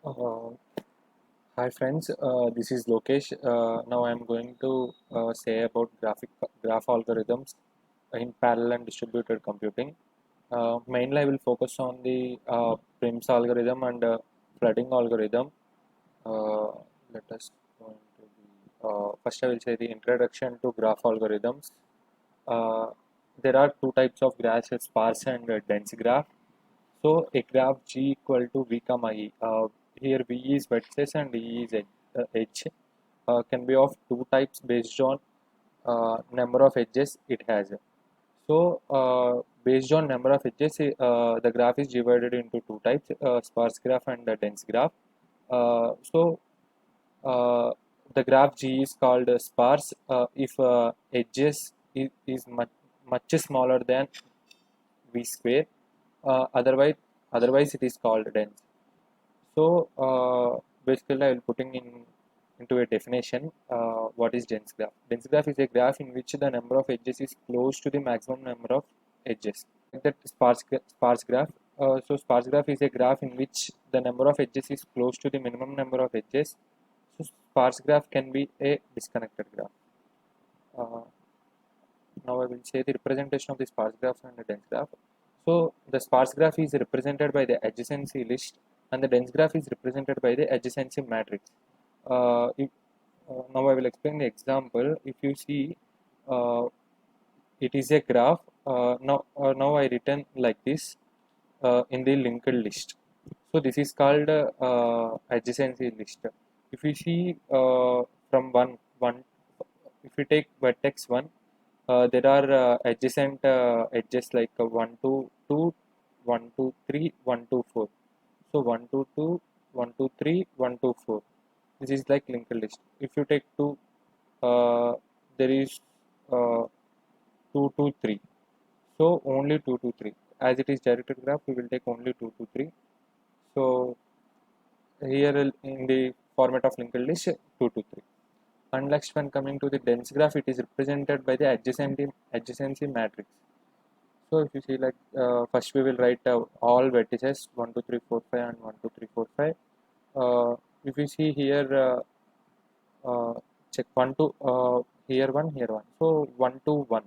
Uh, Hi friends, this is Lokesh. Now I am going to say about graph algorithms in parallel and distributed computing. Mainly I will focus on the Prim's algorithm and flooding algorithm. Uh, Let us go into first I will say the introduction to graph algorithms. Uh, there are two types of graphs, a sparse and a dense graph. So a graph G equal to V comma E. Here V is vertex and E is edge. Can be of two types based on number of edges it has. So based on number of edges, the graph is divided into two types: sparse graph and a dense graph. So uh, the graph G is called sparse if edges is much smaller than V square. Otherwise it is called dense. So basically, I will putting into a definition. What is dense graph? Dense graph is a graph in which the number of edges is close to the maximum number of edges. Like that sparse graph. So sparse graph is a graph in which the number of edges is close to the minimum number of edges. So sparse graph can be a disconnected graph. Uh, Now I will say the representation of the sparse graph and the dense graph. So the sparse graph is represented by the adjacency list and the dense graph is represented by the adjacency matrix. Now I will explain the example. If you see, uh, it is a graph. Now I written like this in the linked list. So this is called adjacency list. If you see from one, if you take vertex one, there are adjacent edges like 1 to 2, 1 to 3, 1 to 4. So 1 to 2, 1 to 3, 1 to 4. This is like linked list. If you take 2, there is uh, 2 to 3. So only 2 to 3. As it is directed graph, we will take only 2 to 3. So here in the format of linked list, 2 to 3. And next, when coming to the dense graph, it is represented by the adjacency matrix. So if you see like first we will write all vertices 1 2 3 4 5 and 1 2 3 4 5. If you see here check 1 to here 1 here 1. So 1 to 1.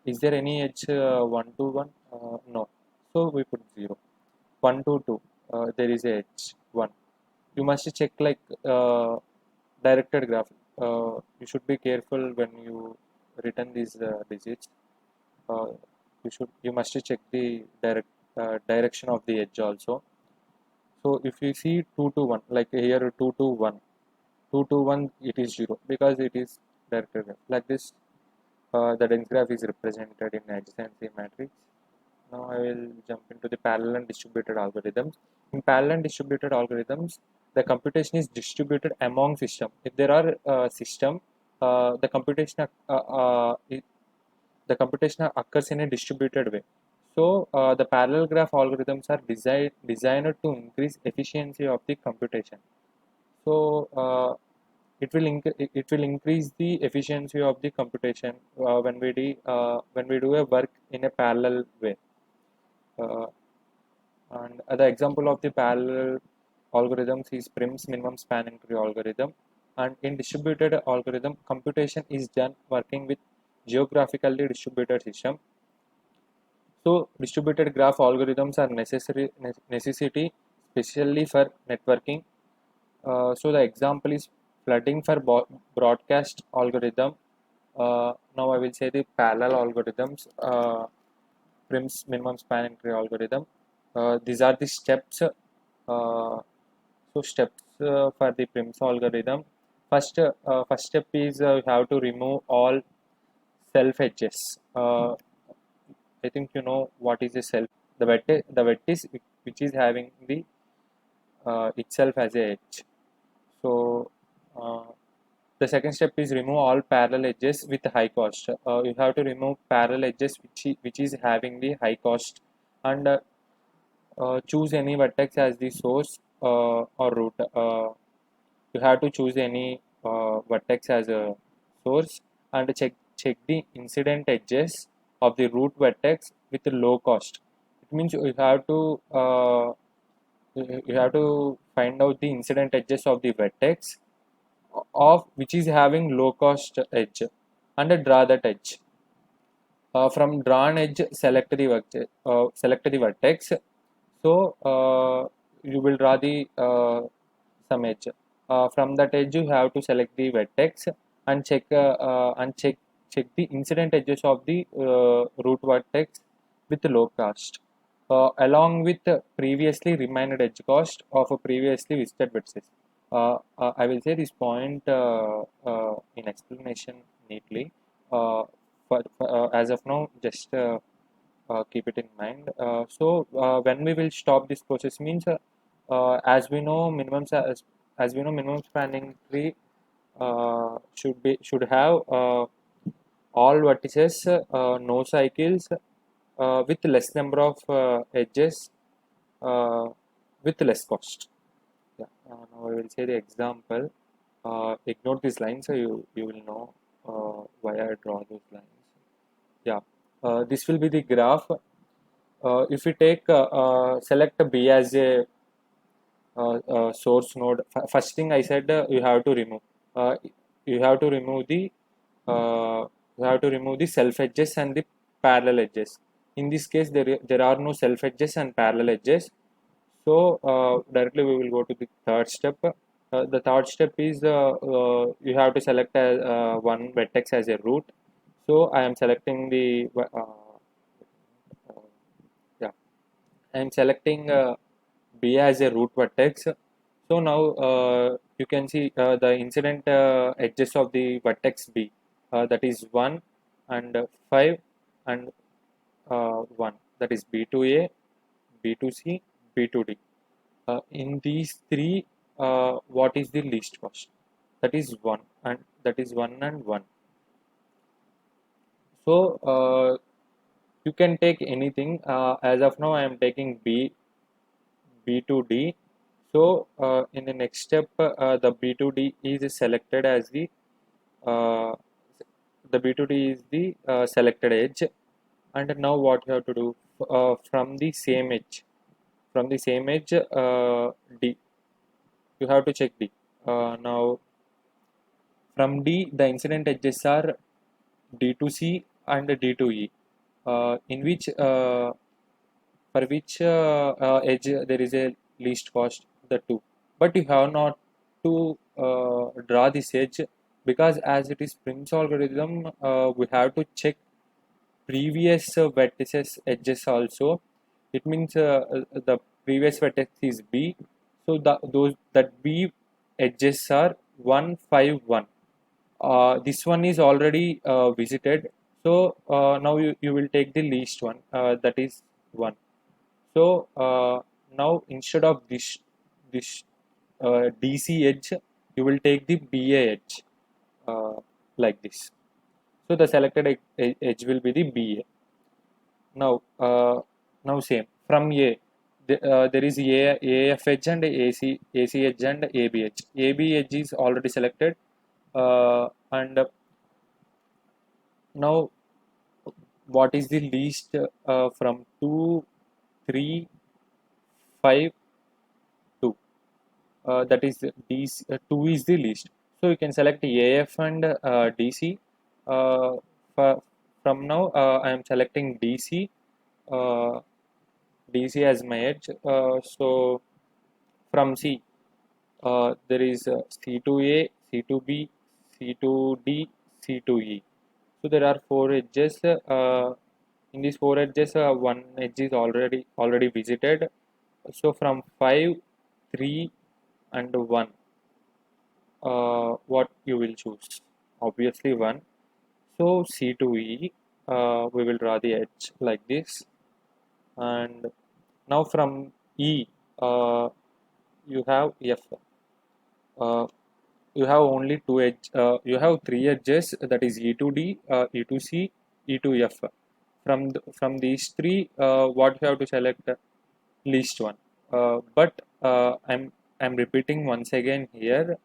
Is there any edge 1 to 1? No. So we put 0. 1 to 2. There is a edge 1. You must check like directed graph. You should be careful when you written these digits. uh, you must check the direction of the edge also. So if you see 2 to 1, like here 2 to 1, 2 to 1 it is 0 because it is directed graph. Like this, the dense graph is represented in adjacency matrix. Now I will jump into the parallel and distributed algorithms. In parallel and distributed algorithms, the computation is distributed among system. If there are system, the computation occurs in a distributed way. So the parallel graph algorithms are designed to increase efficiency of the computation. So it will increase the efficiency of the computation when we do a work in a parallel way. Uh, and the example of the parallel algorithms is Prim's minimum spanning tree algorithm. And in distributed algorithm, computation is done working with geographically distributed system. So distributed graph algorithms are necessity, especially for networking. So the example is flooding for broadcast algorithm. Now I will say the parallel algorithms, Prim's minimum spanning tree algorithm. These are the steps. So steps for the Prim's algorithm. First step is you have to remove all self edges. I think you know what is a self. The vertex which is having the itself as a edge. So uh, the second step is remove all parallel edges with high cost. You have to remove parallel edges which is having the high cost, and choose any vertex as the source or root. You have to choose any vertex as a source and check the incident edges of the root vertex with low cost. It means you have to you have to find out the incident edges of the vertex of which is having low cost edge and draw that edge. From drawn edge, select the vertex. So you will draw the some edge. From that edge, you have to select the vertex and check the incident edges of the root vertex with low cost, along with previously remained edge cost of a previously visited vertex. I will say this point in explanation neatly. As of now, just keep it in mind. When we will stop this process means, as we know, as we know, minimum spanning tree should have all vertices, no cycles, with less number of edges, uh, with less cost. Yeah. Now I will say the example. Ignore these lines, so you will know why I draw those lines. Yeah. This will be the graph. If we take select B as a source node, first thing I said, you have to remove. Uh, you have to remove the uh, self edges and the parallel edges. In this case, there are no self edges and parallel edges. So directly we will go to the third step. The third step is you have to select one vertex as a root. So I am selecting the yeah, I am selecting B as a root vertex. So now you can see the incident edges of the vertex B, that is 1 and 5 and 1, that is B2A, B2C, B2D. In these three, what is the least cost? That is 1 and that is 1 and 1. So you can take anything. As of now, I am taking B2D. So in the next step, the B2D is selected as uh, the B2D is the selected edge. And now what you have to do, from the same edge, D, you have to check D. Now from D, the incident edges are D2C and D2E, in which for which edge there is a least cost, the 2. But you have not to draw this edge, because as it is Prim's algorithm, we have to check previous vertices edges also. It means the previous vertex is B, so those that B edges are 1, 5, 1. This one is already visited, so now you will take the least one, that is 1. So now instead of this DC edge, you will take the BA edge, uh, like this. So the selected edge will be the BA. Now same from A. There is AF edge and AC edge and AB edge. AB edge is already selected, and now what is the least from 2, 3, 5, 2? That is DC, 2 is the least. So you can select AF and DC. Uh, from now, I am selecting DC. Uh, DC as my edge. So from C, there is C2A, C2B, C2D, C2E. So there are 4 edges. In these 4 edges, one edge is already visited. So from 5, 3, and 1, what you will choose? Obviously 1. So C2E, we will draw the edge like this. And now from E, you have F. Uh, you have only you have 3 edges, that is E2D, E2C, E2F. From these 3, what you have to select? Least one. But I'm repeating once again here.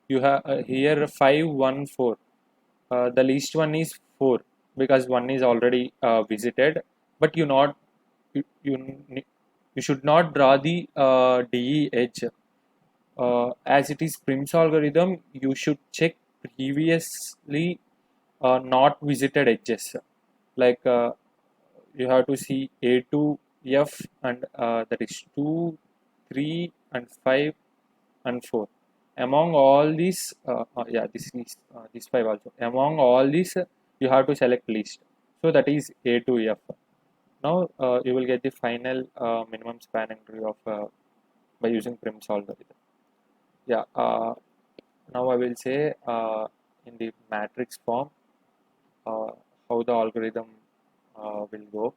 You have here 5, 1, 4. The least one is 4, because one is already visited. But you you should not draw the DE edge. As it is Prim's algorithm, you should check previously not visited edges. Like you have to see A2, F, and that is 2, 3, and 5, and 4. Among all these, yeah, this is this 5 also. Among all these, you have to select least. So that is A2, F. Now you will get the final minimum spanning tree of by using Prim's algorithm. Yeah. Now I will say in the matrix form uh, how the algorithm will go.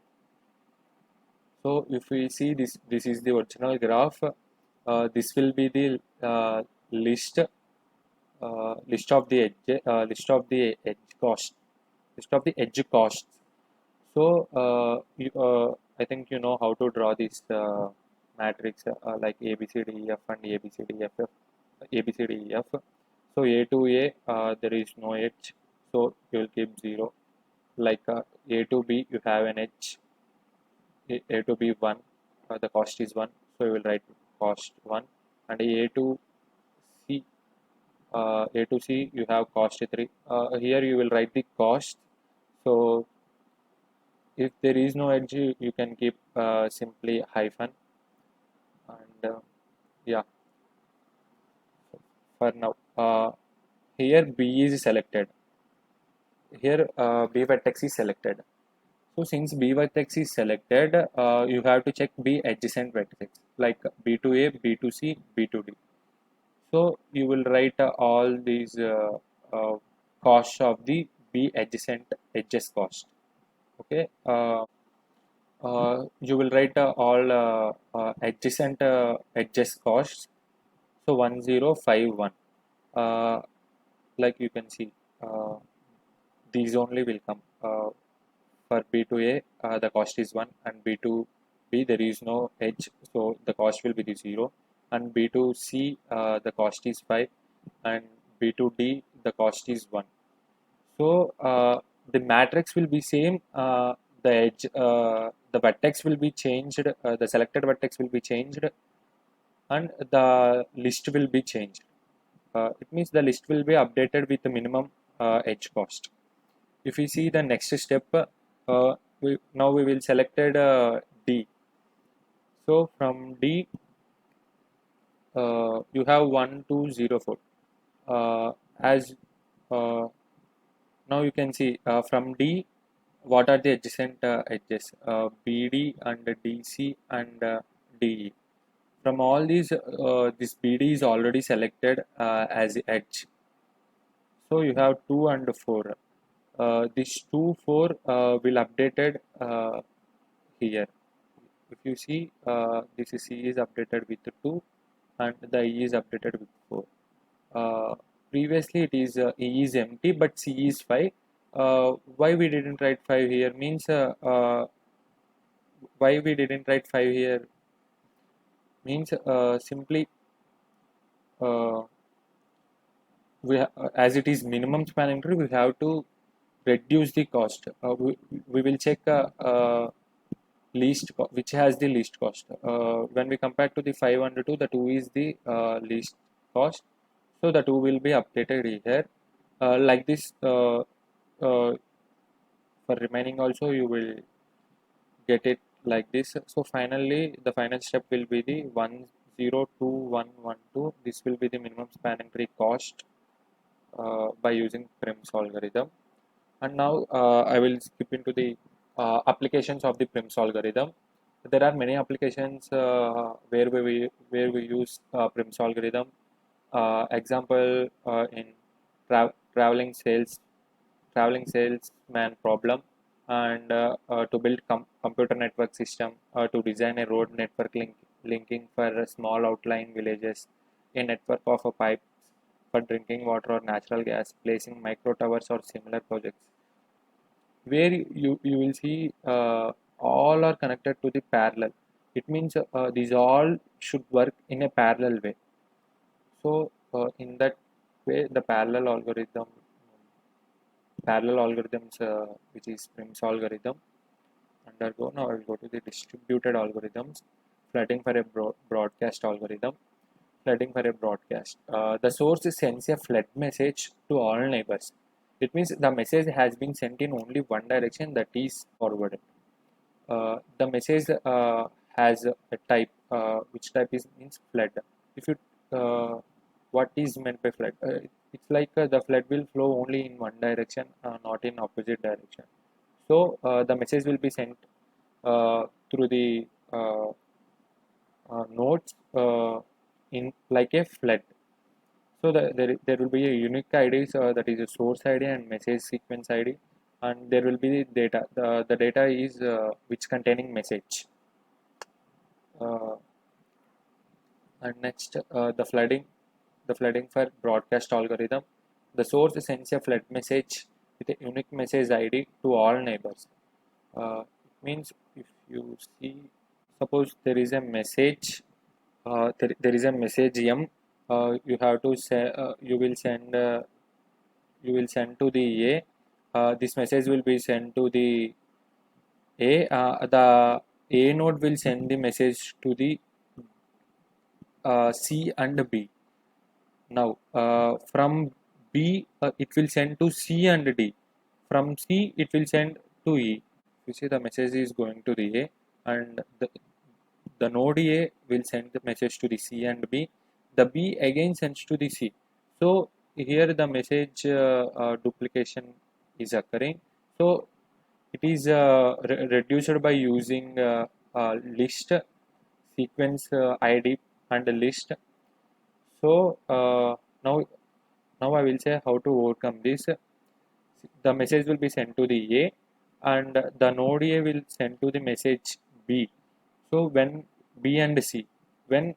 So if we see this is the original graph. This will be the list list of the edge cost, list of the edge costs. So I think you know how to draw this matrix like A B C D E F and A B C D F F A B C D E F. So A to A there is no edge, so you will keep 0. Like A to B you have an edge. A to B 1, the cost is 1, so you will write cost 1. And A to C, A to C you have cost 3. Here you will write the cost. So if there is no edge, you can keep simply hyphen. And yeah, for now, here B is selected. Here B vertex is selected. So since B vertex is selected, you have to check B adjacent vertex like B to A, B to C, B to D. So you will write all these costs of the B adjacent edges cost. Okay. You will write all adjacent edges costs. So 1051. Uh, like you can see, these only will come. For B to A, the cost is 1, and B to B, there is no edge, so the cost will be the 0. And B to C, the cost is 5, and B to D, the cost is 1. So the matrix will be same, the edge, the vertex will be changed, the selected vertex will be changed, and the list will be changed. It means the list will be updated with the minimum edge cost. If we see the next step, now we will selected D. So from D, you have 1, 2, 0, 4. As now you can see from D, what are the adjacent edges? BD and DC and DE. From all these, this BD is already selected as edge. So you have 2 and 4. This 2, 4 will updated here. If you see, this is C is updated with 2 and the E is updated with 4. Previously it is E is empty but C is 5. Why we didn't write 5 here means why we didn't write 5 here means simply uh, as it is minimum spanning tree, we have to reduce the cost. We will check which has the least cost. When we compare to the 5 and 2, the 2 is the least cost, so the 2 will be updated here. Like this, for remaining also you will get it like this. So finally, the final step will be the 102112. This will be the minimum spanning tree cost by using Prim's algorithm. And now I will skip into the applications of the Prim's algorithm. There are many applications where we use Prim's algorithm. Example in traveling salesman problem, and to build computer network system, to design a road network linking for small outlying villages, a network of pipes for drinking water or natural gas, placing micro towers or similar projects, where you will see all are connected to the parallel. It means these all should work in a parallel way. So in that way, the parallel algorithms, which is Prim's algorithm, undergo. Now I will go to the distributed algorithms. flooding for a broadcast algorithm. Flooding for a broadcast. The source sends a flood message to all neighbors. It means the message has been sent in only one direction, that is forwarded. The message has a type, which type is means flood. If you what is meant by flood? It's like the flood will flow only in one direction, not in opposite direction. So the message will be sent through the nodes in like a flood. So there will be a unique ID, so that is a source ID and message sequence ID, and there will be the data. The data is which containing message. Uh, and next, the flooding for broadcast algorithm. The source sends a flood message with a unique message ID to all neighbors. It means if you see, suppose there is a message, there is a message M. You have to say, you will send to the A. This message will be sent to the A. The A node will send the message to the C and B. Now, from B, it will send to C and D. From C, it will send to E. You see, the message is going to the A, and the node A will send the message to the C and B. The B again sends to the C. So here the message duplication is occurring. So it is reduced by using list, sequence ID, and list. So now I will say how to overcome this. The message will be sent to the A, and the node A will send to the message B. So when B and C, when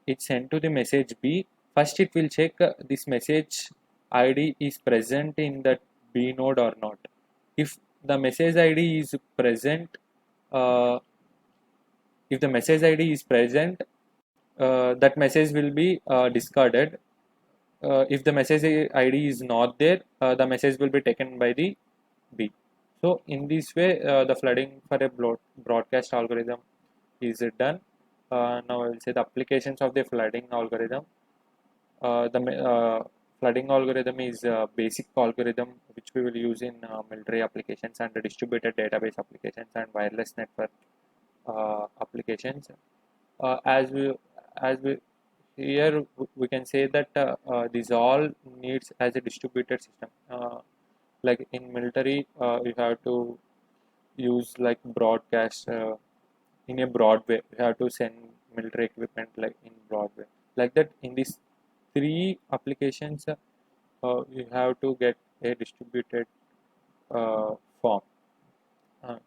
it's sent to the message B, first it will check this message ID is present in that B node or not. If the message ID is present, uh, if the message ID is present, that message will be discarded. If the message ID is not there, the message will be taken by the B. So in this way, the flooding for a broadcast algorithm is done. Now I will say the applications of the flooding algorithm. The flooding algorithm is a basic algorithm which we will use in military applications and distributed database applications and wireless network applications. As we here we can say that these all needs as a distributed system. Like in military, you have to use like broadcast in a broad way. You have to send military equipment like in broad way. Like that, in these three applications, you have to get a distributed form. Uh,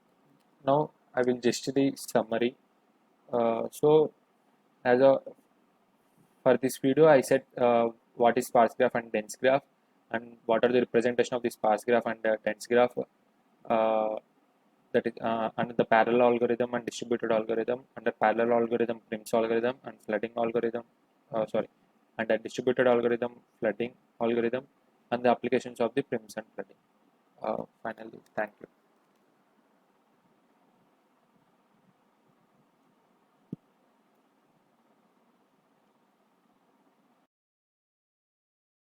Now I will just the summary. So as a for this video, I said what is sparse graph and dense graph, and what are the representation of the sparse graph and dense graph. Uh, that is under the parallel algorithm and distributed algorithm. Under parallel algorithm, Prim's algorithm and flooding algorithm. Sorry, and a distributed algorithm, flooding algorithm, and the applications of the Prim's and flooding. Finally, thank you.